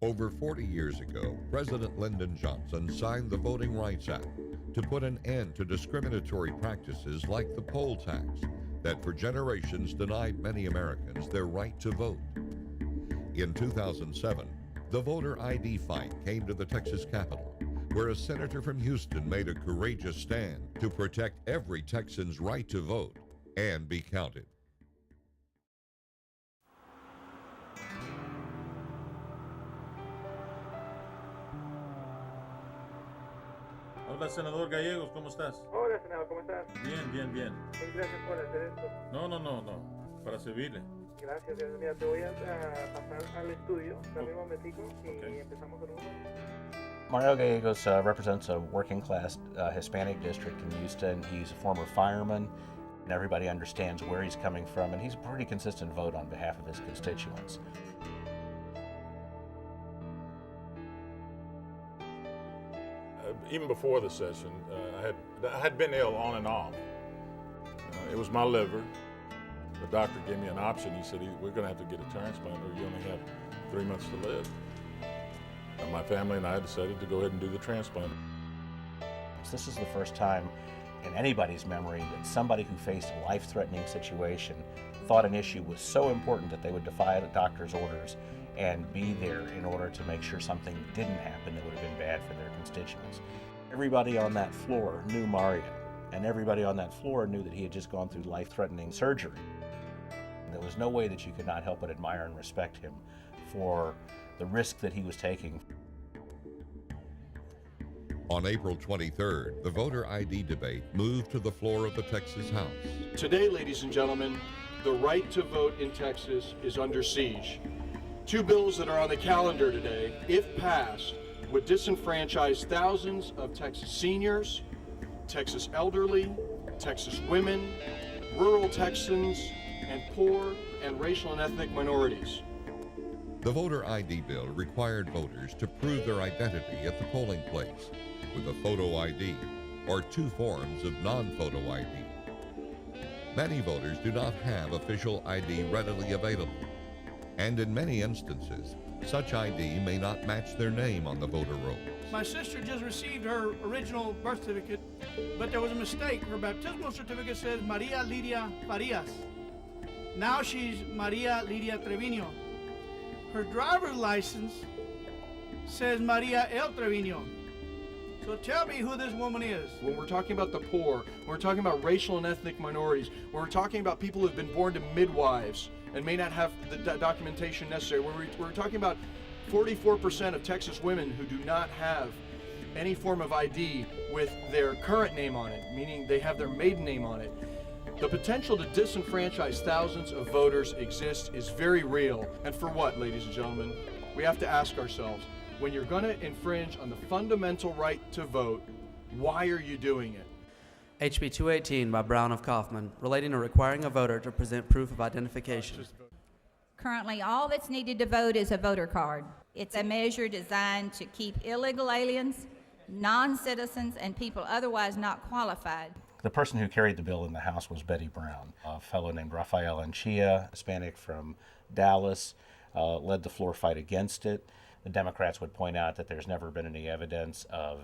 Over 40 years ago, President Lyndon Johnson signed the Voting Rights Act to put an end to discriminatory practices like the poll tax that for generations denied many Americans their right to vote. In 2007, the voter ID fight came to the Texas Capitol, where a senator from Houston made a courageous stand to protect every Texan's right to vote and be counted. Hola, Senador Gallegos, ¿cómo estás? Hola, senador, ¿cómo estás? Bien, bien, bien. Gracias por hacer esto. No, para servirle. Gracias. Mira, te voy a pasar al estudio, dame un momentico y empezamos con uno. Mario Gallegos represents a working-class Hispanic district in Houston. He's a former fireman, and everybody understands where he's coming from, and he's a pretty consistent vote on behalf of his constituents. Even before the session, I had been ill on and off. It was my liver. The doctor gave me an option. He said, we're going to have to get a transplant or you only have 3 months to live. And my family and I decided to go ahead and do the transplant. This is the first time in anybody's memory that somebody who faced a life-threatening situation thought an issue was so important that they would defy the doctor's orders and be there in order to make sure something didn't happen that would have been bad for their constituents. Everybody on that floor knew Mario, and everybody on that floor knew that he had just gone through life-threatening surgery. There was no way that you could not help but admire and respect him for the risk that he was taking. On April 23rd, the voter ID debate moved to the floor of the Texas House. Today, ladies and gentlemen, the right to vote in Texas is under siege. Two bills that are on the calendar today, if passed, would disenfranchise thousands of Texas seniors, Texas elderly, Texas women, rural Texans, and poor and racial and ethnic minorities. The voter ID bill required voters to prove their identity at the polling place with a photo ID or two forms of non-photo ID. Many voters do not have official ID readily available, and in many instances, such ID may not match their name on the voter rolls. My sister just received her original birth certificate, but there was a mistake. Her baptismal certificate says Maria Lidia Farias. Now she's Maria Lidia Trevino. Her driver's license says Maria El Trevino. So tell me who this woman is. When we're talking about the poor, when we're talking about racial and ethnic minorities, when we're talking about people who have been born to midwives and may not have the documentation necessary, when we're talking about 44% of Texas women who do not have any form of ID with their current name on it, meaning they have their maiden name on it, the potential to disenfranchise thousands of voters exists, is very real. And for what, ladies and gentlemen? We have to ask ourselves, when you're going to infringe on the fundamental right to vote, why are you doing it? HB 218 by Brown of Kaufman, relating to requiring a voter to present proof of identification. Currently, all that's needed to vote is a voter card. It's a measure designed to keep illegal aliens, non-citizens, and people otherwise not qualified. The person who carried the bill in the House was Betty Brown, a fellow named Rafael Anchia, Hispanic from Dallas, led the floor fight against it. The Democrats would point out that there's never been any evidence of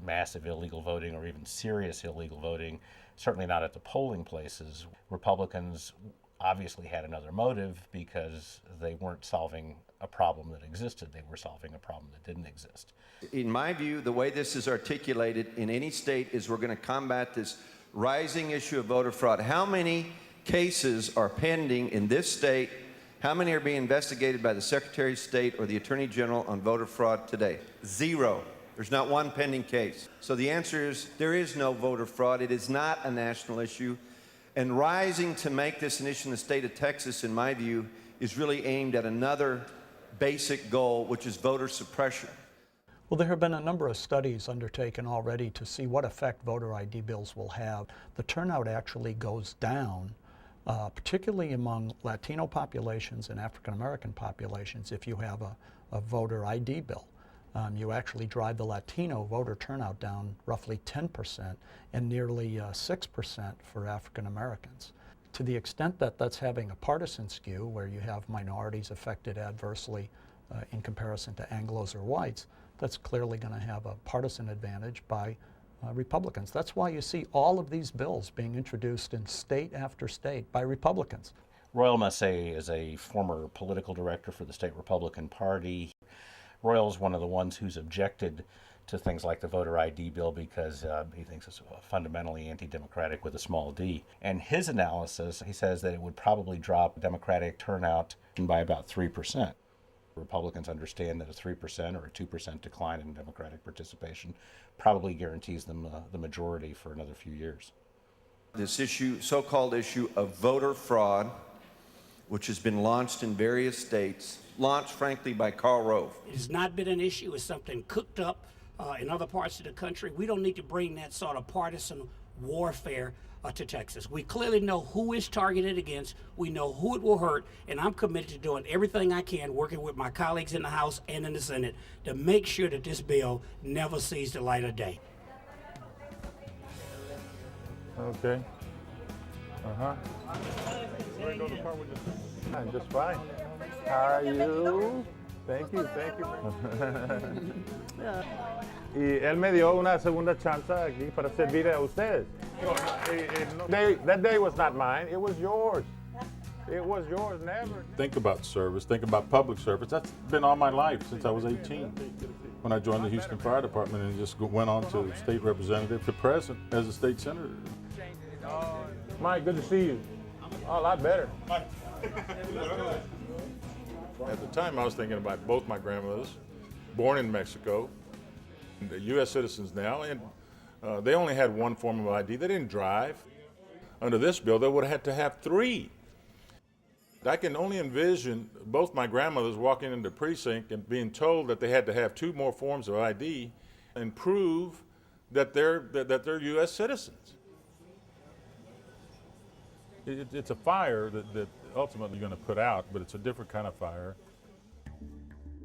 massive illegal voting or even serious illegal voting, certainly not at the polling places. Republicans obviously had another motive because they weren't solving a problem that existed. They were solving a problem that didn't exist. In my view, the way this is articulated in any state is we're going to combat this rising issue of voter fraud. How many cases are pending in this state? How many are being investigated by the Secretary of State or the Attorney General on voter fraud today? Zero. There's not one pending case. So the answer is there is no voter fraud. It is not a national issue. And rising to make this an issue in the state of Texas, in my view, is really aimed at another basic goal, which is voter suppression. Well, there have been a number of studies undertaken already to see what effect voter ID bills will have. The turnout actually goes down, particularly among Latino populations and African American populations, if you have a voter ID bill. You actually drive the Latino voter turnout down roughly 10% and nearly 6% for African Americans. To the extent that that's having a partisan skew, where you have minorities affected adversely in comparison to Anglos or whites, that's clearly going to have a partisan advantage by Republicans. That's why you see all of these bills being introduced in state after state by Republicans. Royal Massey is a former political director for the state Republican Party. Royal is one of the ones who's objected to things like the voter ID bill because he thinks it's fundamentally anti-democratic with a small d. And his analysis, he says that it would probably drop Democratic turnout by about 3%. Republicans understand that a 3% or a 2% decline in Democratic participation probably guarantees them the majority for another few years. This issue, so-called issue of voter fraud, which has been launched in various states, launched, frankly, by Karl Rove. It has not been an issue. It's something cooked up in other parts of the country. We don't need to bring that sort of partisan warfare to Texas. We clearly know who is targeted against. We know who it will hurt, and I'm committed to doing everything I can, working with my colleagues in the House and in the Senate, to make sure that this bill never sees the light of day. Okay. I'm just fine. How are you? Thank you. Y él me dio una segunda chance aquí para servir a ustedes. That day was not mine, it was yours. It was yours, never. Think about service, think about public service. That's been all my life since I was 18. When I joined the Houston Fire Department and just went on to state representative to president as a state senator. Mike, good to see you. Oh, a lot better. At the time, I was thinking about both my grandmothers, born in Mexico, U.S. citizens now, and they only had one form of ID. They didn't drive. Under this bill, they would have had to have 3. I can only envision both my grandmothers walking into the precinct and being told that they had to have 2 more forms of ID and prove that they're U.S. citizens. It's a fire that ultimately you're going to put out, but it's a different kind of fire.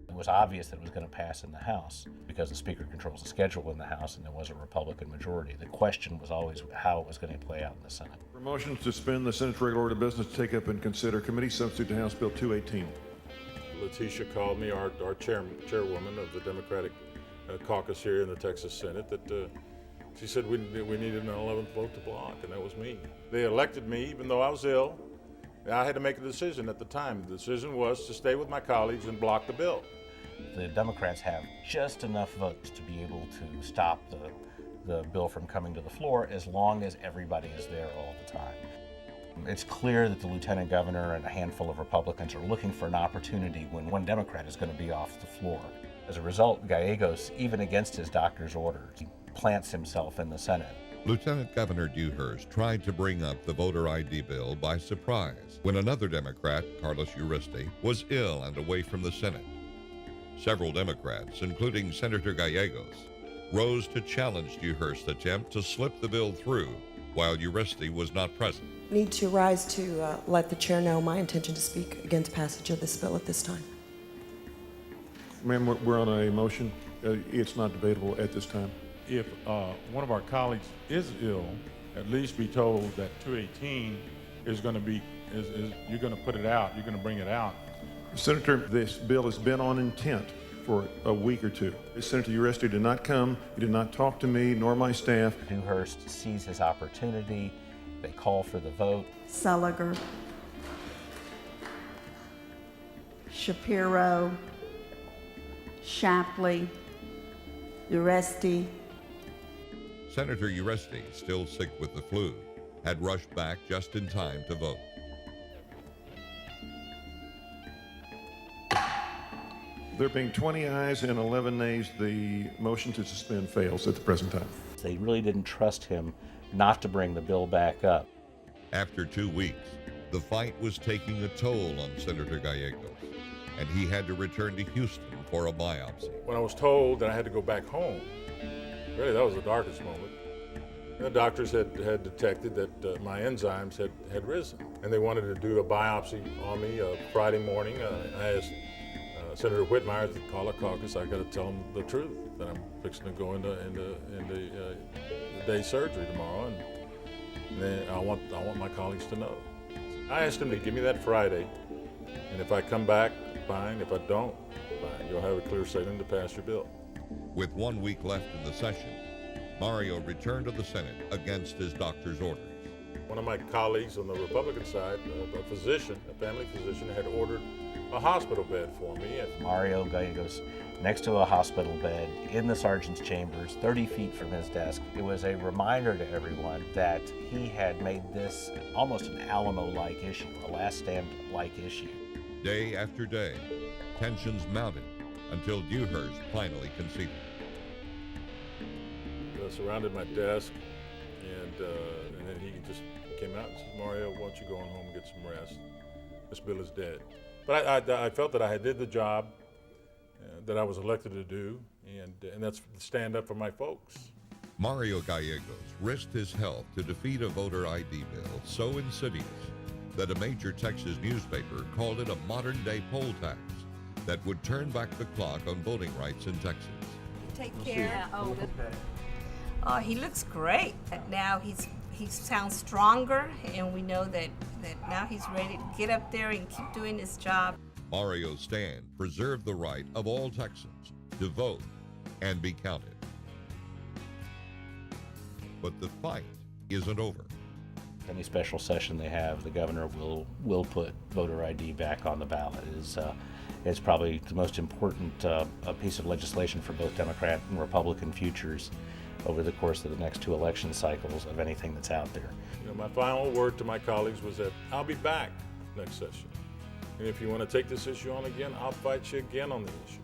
It was obvious that it was going to pass in the House because the Speaker controls the schedule in the House and there was a Republican majority. The question was always how it was going to play out in the Senate. For motion to suspend the Senate's regular order of business to take up and consider committee substitute to House Bill 218. Letitia called me, our chairwoman of the Democratic caucus here in the Texas Senate, that she said we needed an 11th vote to block, and that was me. They elected me even though I was ill. I had to make a decision at the time. The decision was to stay with my colleagues and block the bill. The Democrats have just enough votes to be able to stop the bill from coming to the floor as long as everybody is there all the time. It's clear that the lieutenant governor and a handful of Republicans are looking for an opportunity when one Democrat is going to be off the floor. As a result, Gallegos, even against his doctor's orders, plants himself in the Senate. Lieutenant Governor Dewhurst tried to bring up the voter ID bill by surprise when another Democrat, Carlos Uriste, was ill and away from the Senate. Several Democrats, including Senator Gallegos, rose to challenge Dewhurst's attempt to slip the bill through while Uriste was not present. Need to rise to let the chair know my intention to speak against passage of this bill at this time. Ma'am, we're on a motion. It's not debatable at this time. If one of our colleagues is ill, at least be told that 218 is going to be, you're going to put it out, you're going to bring it out. Senator, this bill has been on intent for a week or two. Senator Uriste did not come, he did not talk to me nor my staff. Dewhurst sees his opportunity. They call for the vote. Seliger, Shapiro, Shapley, Uriste. Senator Uriste, still sick with the flu, had rushed back just in time to vote. There being 20 ayes and 11 nays, the motion to suspend fails at the present time. They really didn't trust him not to bring the bill back up. After 2 weeks, the fight was taking a toll on Senator Gallegos, and he had to return to Houston for a biopsy. When I was told that I had to go back home, really that was the darkest moment. The doctors had detected that my enzymes had risen, and they wanted to do a biopsy on me Friday morning. I asked Senator Whitmire to call a caucus. I got to tell him the truth, that I'm fixing to go into day surgery tomorrow, and then I want my colleagues to know. I asked him to give me that Friday And if I come back, fine. If I don't, fine. You'll have a clear sailing to pass your bill. With 1 week left in the session, Mario returned to the Senate against his doctor's orders. One of my colleagues on the Republican side, a physician, a family physician, had ordered a hospital bed for me. Mario Gallegos, next to a hospital bed in the sergeant's chambers, 30 feet from his desk. It was a reminder to everyone that he had made this almost an Alamo-like issue, a last stand-like issue. Day after day, tensions mounted until Dewhurst finally conceded. I surrounded my desk, and then he just came out and said, Mario, why don't you go on home and get some rest? This bill is dead. But I felt that I did the job that I was elected to do, and that's stand up for my folks. Mario Gallegos risked his health to defeat a voter ID bill so insidious that a major Texas newspaper called it a modern-day poll tax that would turn back the clock on voting rights in Texas. Take care. He looks great. Now he sounds stronger, and we know that now he's ready to get up there and keep doing his job. Mario's stand preserved the right of all Texans to vote and be counted. But the fight isn't over. Any special session they have, the governor will put voter ID back on the ballot. It's probably the most important piece of legislation for both Democrat and Republican futures over the course of the next two election cycles of anything that's out there. You know, my final word to my colleagues was that I'll be back next session. And if you want to take this issue on again, I'll fight you again on the issue.